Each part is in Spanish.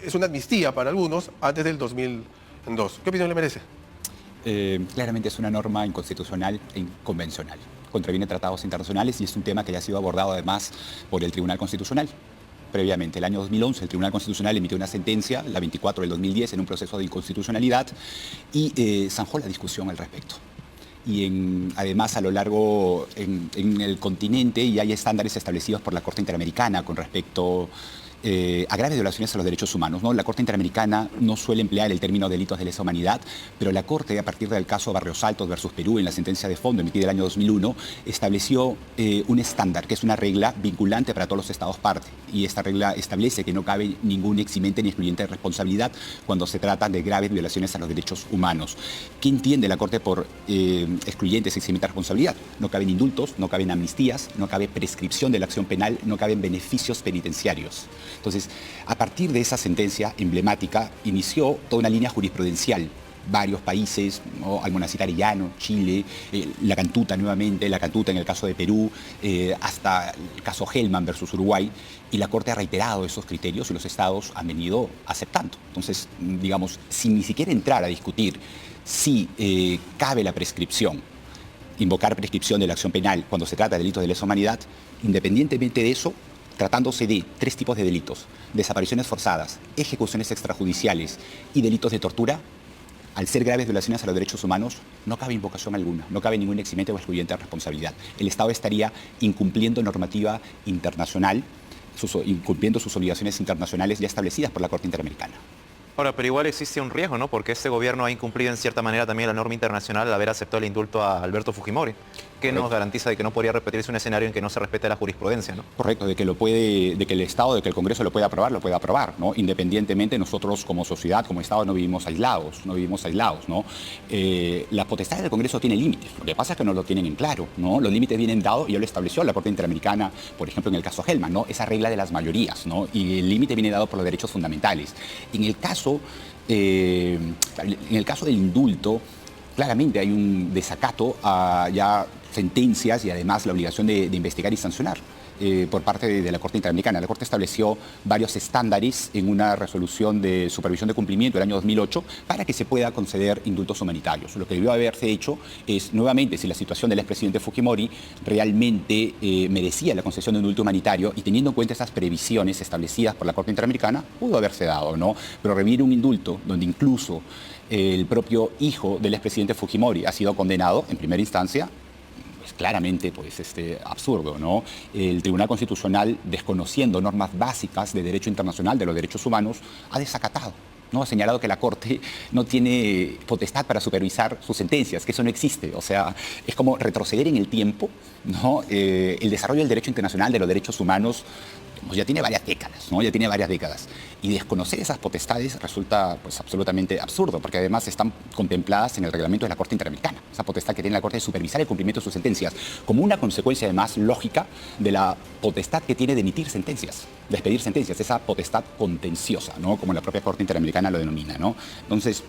es una amnistía para algunos antes del 2002. ¿Qué opinión le merece? Claramente es una norma inconstitucional e inconvencional. Contraviene tratados internacionales y es un tema que ya ha sido abordado además por el Tribunal Constitucional. Previamente, el año 2011, el Tribunal Constitucional emitió una sentencia, la 24 del 2010, en un proceso de inconstitucionalidad y zanjó la discusión al respecto. Y además a lo largo en el continente ya hay estándares establecidos por la Corte Interamericana con respecto a graves violaciones a los derechos humanos, ¿no? La Corte Interamericana no suele emplear el término delitos de lesa humanidad, pero la Corte, a partir del caso Barrios Altos versus Perú, en la sentencia de fondo emitida el año 2001, estableció un estándar, que es una regla vinculante para todos los estados parte. Y esta regla establece que no cabe ningún eximente ni excluyente de responsabilidad cuando se trata de graves violaciones a los derechos humanos. ¿Qué entiende la Corte por excluyentes y eximentes de responsabilidad? No caben indultos, no caben amnistías, no cabe prescripción de la acción penal, no caben beneficios penitenciarios. Entonces, a partir de esa sentencia emblemática, inició toda una línea jurisprudencial. Varios países, ¿no? Almonacid Arellano, Chile, la Cantuta nuevamente, la Cantuta en el caso de Perú, hasta el caso Hellman versus Uruguay, y la Corte ha reiterado esos criterios y los estados han venido aceptando. Entonces, digamos, sin ni siquiera entrar a discutir si cabe la prescripción, invocar prescripción de la acción penal cuando se trata de delitos de lesa humanidad, independientemente de eso, tratándose de tres tipos de delitos: desapariciones forzadas, ejecuciones extrajudiciales y delitos de tortura, al ser graves violaciones a los derechos humanos, no cabe invocación alguna, no cabe ningún eximente o excluyente de responsabilidad. El Estado estaría incumpliendo normativa internacional, incumpliendo sus obligaciones internacionales ya establecidas por la Corte Interamericana. Ahora, pero igual existe un riesgo, ¿no? Porque este gobierno ha incumplido en cierta manera también la norma internacional al haber aceptado el indulto a Alberto Fujimori. ¿Qué nos garantiza de que no podría repetirse un escenario en que no se respete la jurisprudencia, ¿no? Correcto, de que el Estado, de que el Congreso lo puede aprobar, ¿no? Independientemente, nosotros como sociedad, como Estado, no vivimos aislados, ¿no? Las potestades del Congreso tienen límites. Lo que pasa es que no lo tienen en claro, ¿no? Los límites vienen dados y ya lo estableció la Corte Interamericana, por ejemplo, en el caso Hellman, ¿no? Esa regla de las mayorías, ¿no? Y el límite viene dado por los derechos fundamentales. En el caso del indulto, claramente hay un desacato a ya sentencias y además la obligación de investigar y sancionar por parte de la Corte Interamericana. La Corte estableció varios estándares en una resolución de supervisión de cumplimiento del año 2008 para que se pueda conceder indultos humanitarios. Lo que debió haberse hecho es, nuevamente, si la situación del expresidente Fujimori realmente merecía la concesión de un indulto humanitario y teniendo en cuenta esas previsiones establecidas por la Corte Interamericana, pudo haberse dado, ¿no? Pero revivir un indulto donde incluso el propio hijo del expresidente Fujimori ha sido condenado en primera instancia, claramente absurdo, ¿no? El Tribunal Constitucional, desconociendo normas básicas de derecho internacional de los derechos humanos, ha desacatado, ¿no? Ha señalado que la Corte no tiene potestad para supervisar sus sentencias, que eso no existe. O sea, es como retroceder en el tiempo, ¿no? El desarrollo del derecho internacional de los derechos humanos pues ya tiene varias décadas, ¿no? Ya tiene varias décadas. Y desconocer esas potestades resulta pues absolutamente absurdo, porque además están contempladas en el reglamento de la Corte Interamericana. Esa potestad que tiene la Corte de supervisar el cumplimiento de sus sentencias, como una consecuencia además lógica de la potestad que tiene de emitir sentencias, de expedir sentencias, esa potestad contenciosa, ¿no? Como la propia Corte Interamericana lo denomina, ¿no? Entonces,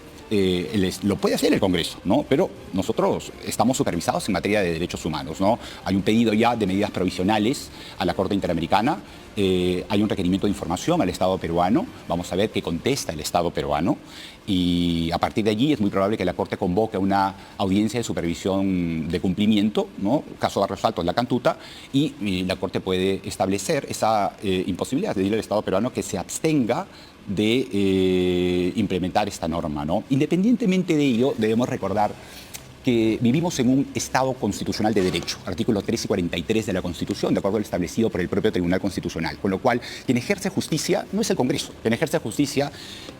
lo puede hacer el Congreso, ¿no? Pero nosotros estamos supervisados en materia de derechos humanos, ¿no? Hay un pedido ya de medidas provisionales a la Corte Interamericana, hay un requerimiento de información al Estado peruano, vamos a ver qué contesta el Estado peruano y a partir de allí es muy probable que la Corte convoque una audiencia de supervisión de cumplimiento, ¿no? Caso Barrios Altos, la Cantuta, y la Corte puede establecer esa imposibilidad de decirle al Estado peruano que se abstenga de implementar esta norma, ¿no? Independientemente de ello, debemos recordar que vivimos en un Estado constitucional de derecho, artículos 3 y 43 de la Constitución, de acuerdo al establecido por el propio Tribunal Constitucional, con lo cual quien ejerce justicia no es el Congreso, quien ejerce justicia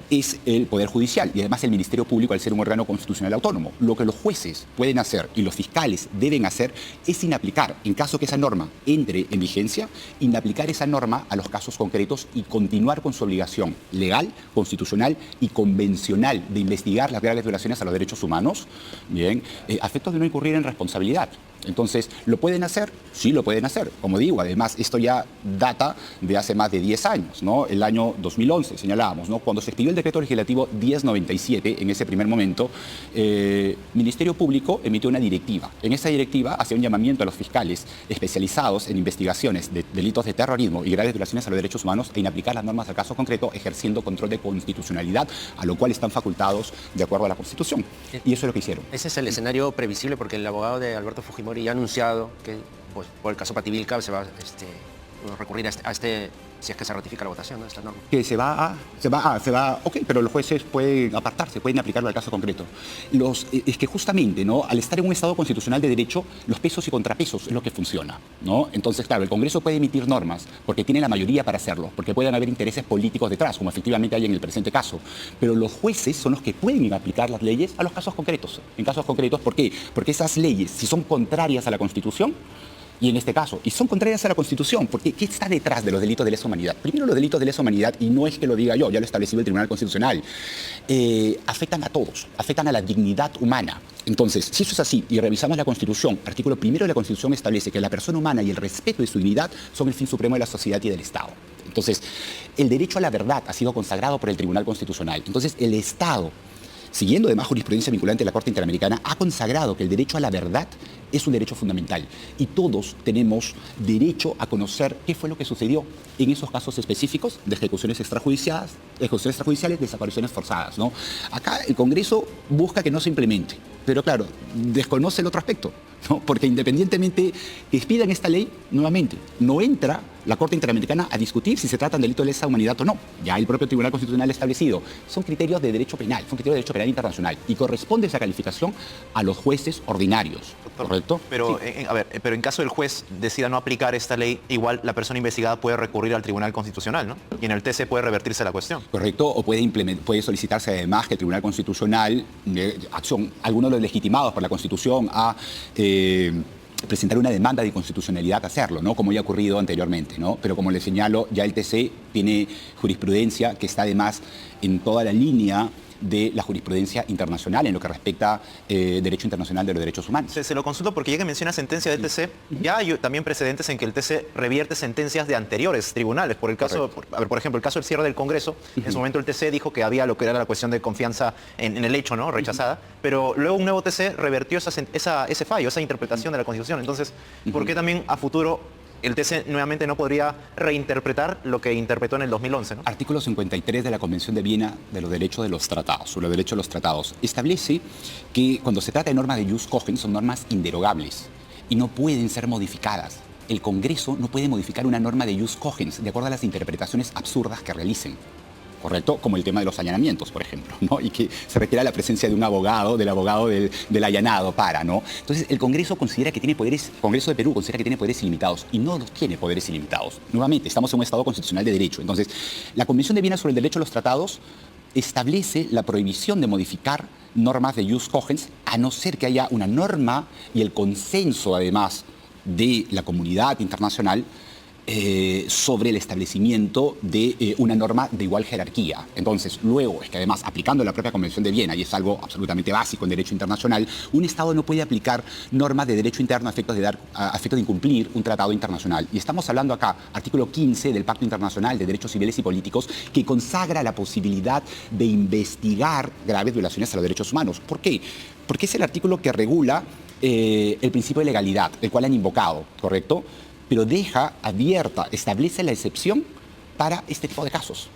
es el Poder Judicial y además el Ministerio Público al ser un órgano constitucional autónomo. Lo que los jueces pueden hacer y los fiscales deben hacer es inaplicar, en caso que esa norma entre en vigencia, inaplicar esa norma a los casos concretos y continuar con su obligación legal, constitucional y convencional de investigar las graves violaciones a los derechos humanos, bien, a efectos de no incurrir en responsabilidad. Entonces, ¿lo pueden hacer? Sí, lo pueden hacer. Como digo, además, esto ya data de hace más de 10 años, ¿no? El año 2011, señalábamos, ¿no? Cuando se expidió el decreto legislativo 1097, en ese primer momento, Ministerio Público emitió una directiva. En esa directiva hacía un llamamiento a los fiscales especializados en investigaciones de delitos de terrorismo y graves violaciones a los derechos humanos en aplicar las normas al caso concreto, ejerciendo control de constitucionalidad, a lo cual están facultados de acuerdo a la Constitución. Y eso es lo que hicieron. Ese es el escenario previsible porque el abogado de Alberto Fujimori ya ha anunciado que pues, por el caso Pativilca se va a recurrir a este, si es que se ratifica la votación, ¿no? Esta norma. Que ok, pero los jueces pueden apartarse, pueden aplicarlo al caso concreto. Es que justamente, ¿no? Al estar en un Estado constitucional de derecho, los pesos y contrapesos es lo que funciona, ¿no? Entonces, claro, el Congreso puede emitir normas porque tiene la mayoría para hacerlo, porque pueden haber intereses políticos detrás, como efectivamente hay en el presente caso. Pero los jueces son los que pueden aplicar las leyes a los casos concretos. En casos concretos, ¿por qué? Porque esas leyes, si son contrarias a la Constitución, y en este caso, y son contrarias a la Constitución, porque ¿qué está detrás de los delitos de lesa humanidad? Primero, los delitos de lesa humanidad, y no es que lo diga yo, ya lo estableció el Tribunal Constitucional, afectan a todos, afectan a la dignidad humana. Entonces, si eso es así, y revisamos la Constitución, artículo 1 de la Constitución establece que la persona humana y el respeto de su dignidad son el fin supremo de la sociedad y del Estado. Entonces, el derecho a la verdad ha sido consagrado por el Tribunal Constitucional. Entonces, el Estado, siguiendo además jurisprudencia vinculante de la Corte Interamericana, ha consagrado que el derecho a la verdad es un derecho fundamental y todos tenemos derecho a conocer qué fue lo que sucedió en esos casos específicos de ejecuciones extrajudiciales, desapariciones forzadas, ¿no? Acá el Congreso busca que no se implemente, pero claro, desconoce el otro aspecto, ¿no? Porque independientemente que expidan esta ley, nuevamente, no entra la Corte Interamericana a discutir si se trata de delito de lesa humanidad o no. Ya el propio Tribunal Constitucional ha establecido. Son criterios de derecho penal, son criterios de derecho penal internacional y corresponde esa calificación a los jueces ordinarios. ¿Correcto? Pero, Sí. pero en caso del juez decida no aplicar esta ley, igual la persona investigada puede recurrir al Tribunal Constitucional, ¿no? Y en el TC puede revertirse la cuestión. Correcto, o puede solicitarse además que el Tribunal Constitucional, algunos de los legitimados por la Constitución a presentar una demanda de inconstitucionalidad a hacerlo, ¿no? Como ya ha ocurrido anteriormente, ¿no? Pero como les señalo, ya el TC tiene jurisprudencia que está además en toda la línea de la jurisprudencia internacional en lo que respecta derecho internacional de los derechos humanos. Se lo consulto porque ya que menciona sentencia del TC, ya hay también precedentes en que el TC revierte sentencias de anteriores tribunales. Por el caso, por ejemplo, el caso del cierre del Congreso, en su momento el TC dijo que había lo que era la cuestión de confianza en el hecho, ¿no? Rechazada, pero luego un nuevo TC revertió ese fallo, esa interpretación de la Constitución. Entonces, ¿por qué también a futuro el TC nuevamente no podría reinterpretar lo que interpretó en el 2011, ¿no? Artículo 53 de la Convención de Viena de los derechos de los tratados, sobre los derechos de los tratados, establece que cuando se trata de normas de jus cogens son normas inderogables y no pueden ser modificadas. El Congreso no puede modificar una norma de jus cogens de acuerdo a las interpretaciones absurdas que realicen. ¿Correcto? Como el tema de los allanamientos, por ejemplo, ¿no? Y que se requiera la presencia de un abogado, del abogado del allanado ¿no? Entonces, el Congreso considera que tiene poderes, Congreso de Perú considera que tiene poderes ilimitados y no los tiene poderes ilimitados. Nuevamente, estamos en un Estado constitucional de derecho. Entonces, la Convención de Viena sobre el derecho a los tratados establece la prohibición de modificar normas de jus cogens a no ser que haya una norma y el consenso, además, de la comunidad internacional sobre el establecimiento de una norma de igual jerarquía. Entonces, luego, es que además, aplicando la propia Convención de Viena, y es algo absolutamente básico en derecho internacional, un Estado no puede aplicar normas de derecho interno a efecto de incumplir un tratado internacional. Y estamos hablando acá, artículo 15 del Pacto Internacional de Derechos Civiles y Políticos, que consagra la posibilidad de investigar graves violaciones a los derechos humanos. ¿Por qué? Porque es el artículo que regula el principio de legalidad, el cual han invocado, ¿correcto? Pero deja abierta, establece la excepción para este tipo de casos.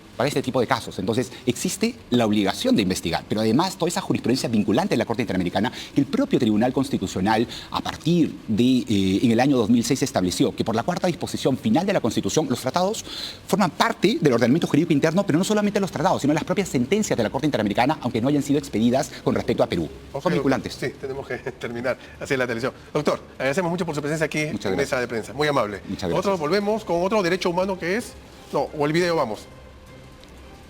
Entonces, existe la obligación de investigar, pero además toda esa jurisprudencia vinculante de la Corte Interamericana, que el propio Tribunal Constitucional, a partir de, en el año 2006, estableció que por la cuarta disposición final de la Constitución, los tratados forman parte del ordenamiento jurídico interno, pero no solamente los tratados, sino las propias sentencias de la Corte Interamericana, aunque no hayan sido expedidas con respecto a Perú. Son vinculantes. Sí, tenemos que terminar así la televisión. Doctor, agradecemos mucho por su presencia aquí en Mesa de Prensa. Muy amable. Muchas gracias. Nosotros volvemos con otro derecho humano que es... No, o el video vamos.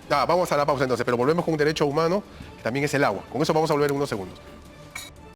Vamos a la pausa entonces, pero volvemos con un derecho humano que también es el agua. Con eso vamos a volver en unos segundos.